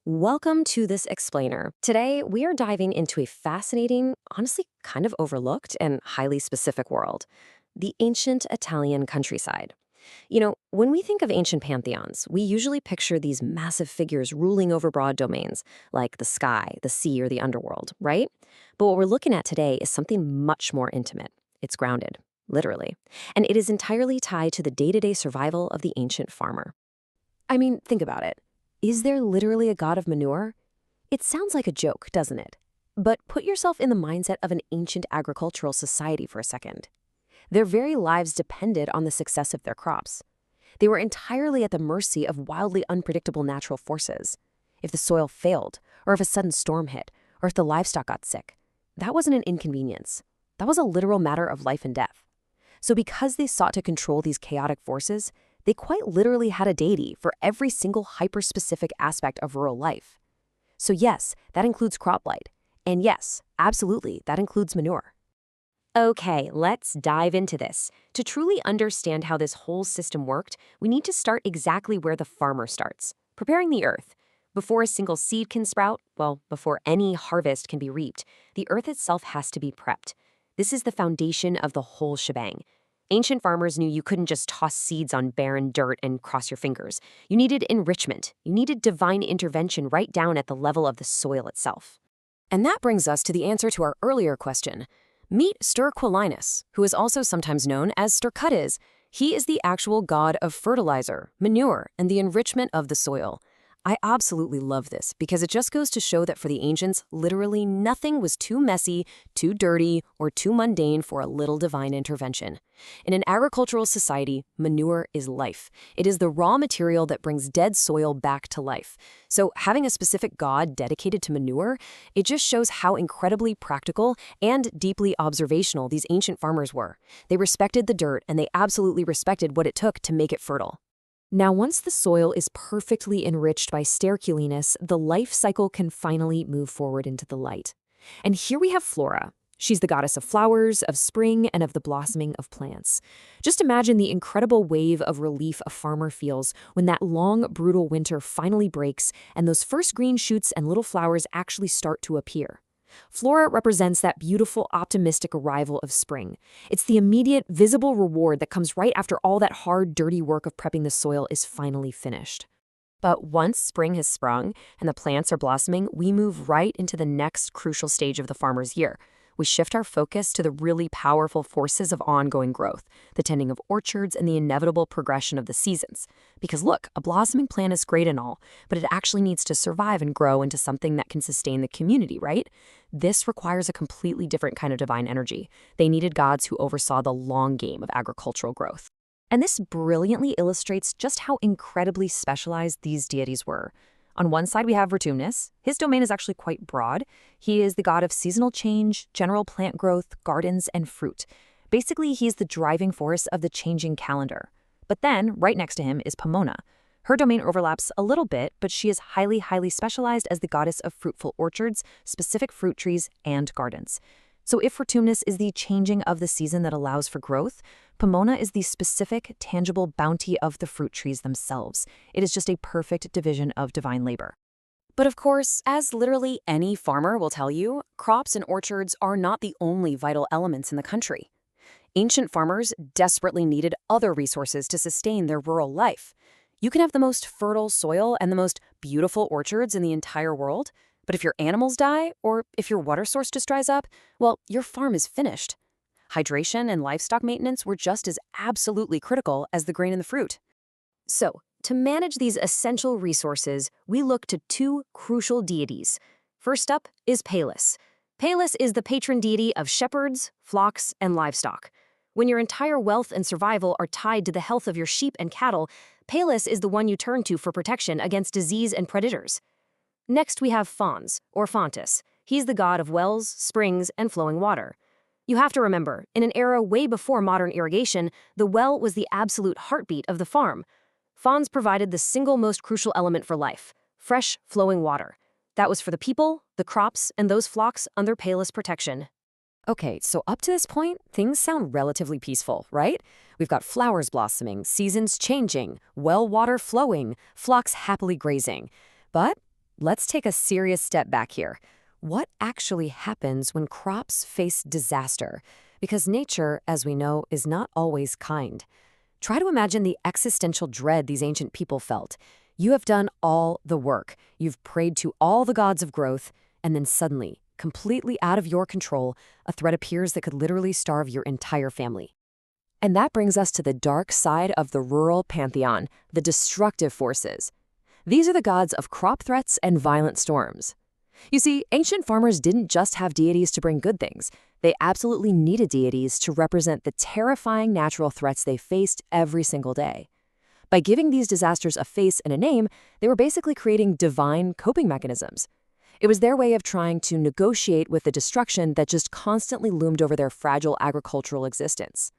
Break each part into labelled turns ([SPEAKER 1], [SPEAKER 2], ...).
[SPEAKER 1] Welcome to this explainer. Today, we are diving into a fascinating, honestly kind of overlooked, and highly specific world the ancient Italian countryside. When we think of ancient pantheons, we usually picture these massive figures ruling over broad domains, like the sky, the sea, or the underworld, right? But what we're looking at today is something much more intimate. It's grounded, literally. And it is entirely tied to the day-to-day survival of the ancient farmer. I mean, think about it. Is there literally a god of manure? It sounds like a joke, doesn't it? But put yourself in the mindset of an ancient agricultural society for a second. Their very lives depended on the success of their crops. They were entirely at the mercy of wildly unpredictable natural forces. If the soil failed, or if a sudden storm hit, or if the livestock got sick, that wasn't an inconvenience. That was a literal matter of life and death. So because they sought to control these chaotic forces, they quite literally had a deity for every single hyper-specific aspect of rural life. So yes, that includes crop blight. And yes, absolutely, that includes manure. Okay, let's dive into this. To truly understand how this whole system worked, we need to start exactly where the farmer starts, preparing the earth. Before a single seed can sprout, well, before any harvest can be reaped, the earth itself has to be prepped. This is the foundation of the whole shebang. Ancient farmers knew you couldn't just toss seeds on barren dirt and cross your fingers. You needed enrichment. You needed divine intervention right down at the level of the soil itself. And that brings us to the answer to our earlier question. Meet Ster-Quilinus, who is also sometimes known as Ster-Cuttis. He is the actual god of fertilizer, manure, and the enrichment of the soil. I absolutely love this because it just goes to show that for the ancients, literally nothing was too messy, too dirty, or too mundane for a little divine intervention. In an agricultural society, manure is life. It is the raw material that brings dead soil back to life. So having a specific god dedicated to manure, it just shows how incredibly practical and deeply observational these ancient farmers were. They respected the dirt, and they absolutely respected what it took to make it fertile. Now, once the soil is perfectly enriched by Ster-Quilinus, the life cycle can finally move forward into the light. And here we have Flora. She's the goddess of flowers, of spring, and of the blossoming of plants. Just imagine the incredible wave of relief a farmer feels when that long, brutal winter finally breaks and those first green shoots and little flowers actually start to appear. Flora represents that beautiful, optimistic arrival of spring. It's the immediate, visible reward that comes right after all that hard, dirty work of prepping the soil is finally finished. But once spring has sprung and the plants are blossoming, we move right into the next crucial stage of the farmer's year. We shift our focus to the really powerful forces of ongoing growth, the tending of orchards, and the inevitable progression of the seasons. Because look, a blossoming plant is great and all, but it actually needs to survive and grow into something that can sustain the community, right? This requires a completely different kind of divine energy. They needed gods who oversaw the long game of agricultural growth. And this brilliantly illustrates just how incredibly specialized these deities were. On one side, we have Vertumnus. His domain is actually quite broad. He is the god of seasonal change, general plant growth, gardens, and fruit. Basically, he's the driving force of the changing calendar. But then, right next to him is Pomona. Her domain overlaps a little bit, but she is highly, highly specialized as the goddess of fruitful orchards, specific fruit trees, and gardens. So if Vertumnus is the changing of the season that allows for growth, Pomona is the specific, tangible bounty of the fruit trees themselves. It is just a perfect division of divine labor. But of course, as literally any farmer will tell you, crops and orchards are not the only vital elements in the country. Ancient farmers desperately needed other resources to sustain their rural life. You can have the most fertile soil and the most beautiful orchards in the entire world, but if your animals die, or if your water source just dries up, well, your farm is finished. Hydration and livestock maintenance were just as absolutely critical as the grain and the fruit. So, to manage these essential resources, we look to two crucial deities. First up is Pallas. Pallas is the patron deity of shepherds, flocks, and livestock. When your entire wealth and survival are tied to the health of your sheep and cattle, Pallas is the one you turn to for protection against disease and predators. Next, we have Fons, or Fontis. He's the god of wells, springs, and flowing water. You have to remember, in an era way before modern irrigation, the well was the absolute heartbeat of the farm. Fons provided the single most crucial element for life, fresh, flowing water. That was for the people, the crops, and those flocks under Pallas protection. Okay, so up to this point, things sound relatively peaceful, right? We've got flowers blossoming, seasons changing, well water flowing, flocks happily grazing. But let's take a serious step back here. What actually happens when crops face disaster? Because nature, as we know, is not always kind. Try to imagine the existential dread these ancient people felt. You have done all the work. You've prayed to all the gods of growth, and then suddenly, completely out of your control, a threat appears that could literally starve your entire family. And that brings us to the dark side of the rural pantheon, the destructive forces. These are the gods of crop threats and violent storms. You see, ancient farmers didn't just have deities to bring good things. They absolutely needed deities to represent the terrifying natural threats they faced every single day. By giving these disasters a face and a name, they were basically creating divine coping mechanisms. It was their way of trying to negotiate with the destruction that just constantly loomed over their fragile agricultural existence.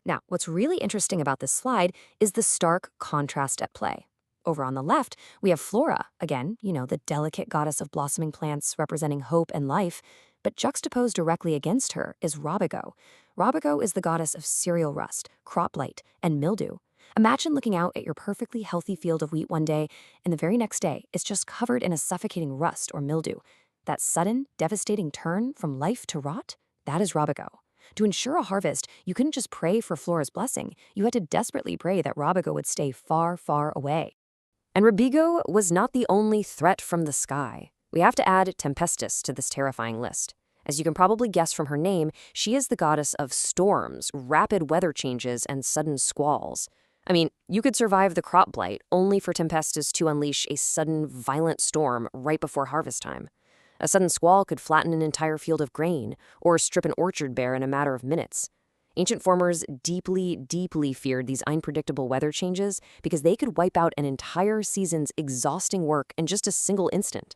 [SPEAKER 1] Now, what's really interesting about this slide is the stark contrast at play. Over on the left, we have Flora, again, the delicate goddess of blossoming plants representing hope and life, but juxtaposed directly against her is Robigo. Robigo is the goddess of cereal rust, crop blight, and mildew. Imagine looking out at your perfectly healthy field of wheat one day, and the very next day, it's just covered in a suffocating rust or mildew. That sudden, devastating turn from life to rot, that is Robigo. To ensure a harvest, you couldn't just pray for Flora's blessing. You had to desperately pray that Robigo would stay far, far away. And Robigo was not the only threat from the sky. We have to add Tempestus to this terrifying list. As you can probably guess from her name, she is the goddess of storms, rapid weather changes, and sudden squalls. I mean, you could survive the crop blight only for Tempestus to unleash a sudden, violent storm right before harvest time. A sudden squall could flatten an entire field of grain or strip an orchard bare in a matter of minutes. Ancient farmers deeply, deeply feared these unpredictable weather changes because they could wipe out an entire season's exhausting work in just a single instant.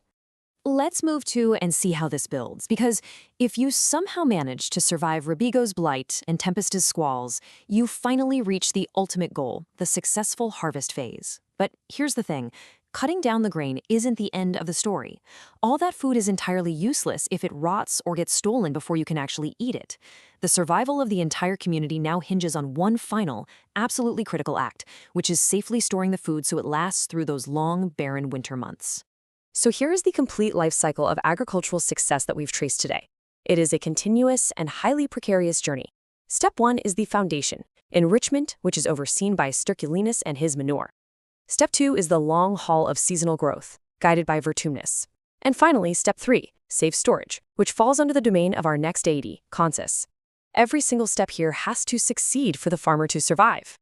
[SPEAKER 1] Let's move to and see how this builds, because if you somehow manage to survive Robigo's blight and Tempest's squalls, you finally reach the ultimate goal, the successful harvest phase. But here's the thing. Cutting down the grain isn't the end of the story. All that food is entirely useless if it rots or gets stolen before you can actually eat it. The survival of the entire community now hinges on one final, absolutely critical act, which is safely storing the food so it lasts through those long, barren winter months. So here is the complete life cycle of agricultural success that we've traced today. It is a continuous and highly precarious journey. Step 1 is the foundation, enrichment, which is overseen by Sterculinus and his manure. Step 2 is the long haul of seasonal growth, guided by Vertumnus. And finally, Step 3, safe storage, which falls under the domain of our next deity, Consus. Every single step here has to succeed for the farmer to survive.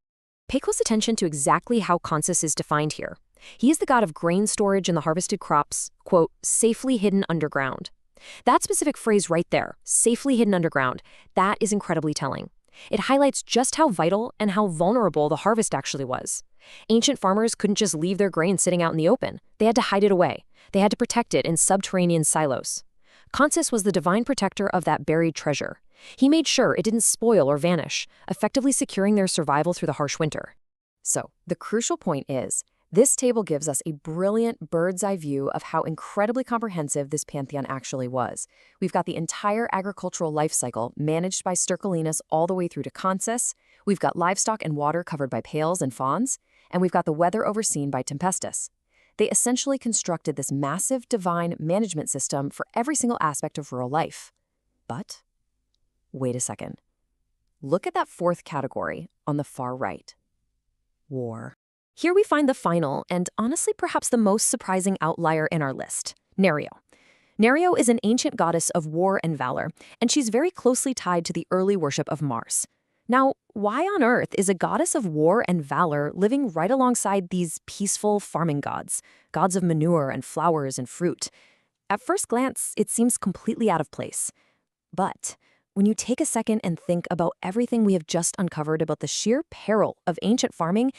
[SPEAKER 1] Pay close attention to exactly how Consus is defined here. He is the god of grain storage in the harvested crops, quote, safely hidden underground. That specific phrase right there, safely hidden underground, that is incredibly telling. It highlights just how vital and how vulnerable the harvest actually was. Ancient farmers couldn't just leave their grain sitting out in the open. They had to hide it away. They had to protect it in subterranean silos. Consus was the divine protector of that buried treasure. He made sure it didn't spoil or vanish, effectively securing their survival through the harsh winter. So, the crucial point is, this table gives us a brilliant bird's-eye view of how incredibly comprehensive this pantheon actually was. We've got the entire agricultural life cycle managed by Sterculinus all the way through to Consus. We've got livestock and water covered by pails and fawns, and we've got the weather overseen by Tempestus. They essentially constructed this massive divine management system for every single aspect of rural life. But, wait a second. Look at that fourth category on the far right. War. Here we find the final, and honestly perhaps the most surprising outlier in our list, Nerio. Nerio is an ancient goddess of war and valor, and she's very closely tied to the early worship of Mars. Now, why on earth is a goddess of war and valor living right alongside these peaceful farming gods, gods of manure and flowers and fruit? At first glance, it seems completely out of place. But when you take a second and think about everything we have just uncovered about the sheer peril of ancient farming,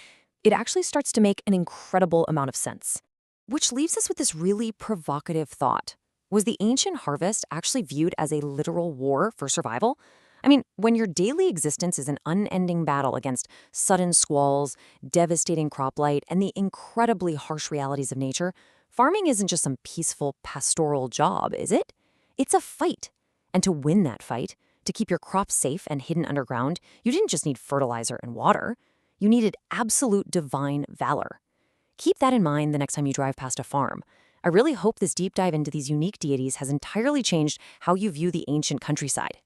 [SPEAKER 1] it actually starts to make an incredible amount of sense. Which leaves us with this really provocative thought. Was the ancient harvest actually viewed as a literal war for survival? I mean, when your daily existence is an unending battle against sudden squalls, devastating crop blight, and the incredibly harsh realities of nature, farming isn't just some peaceful pastoral job, is it? It's a fight. And to win that fight, to keep your crops safe and hidden underground, you didn't just need fertilizer and water. You needed absolute divine valor. Keep that in mind the next time you drive past a farm.
[SPEAKER 2] I really hope this deep dive into these unique deities has entirely changed how you view the ancient countryside.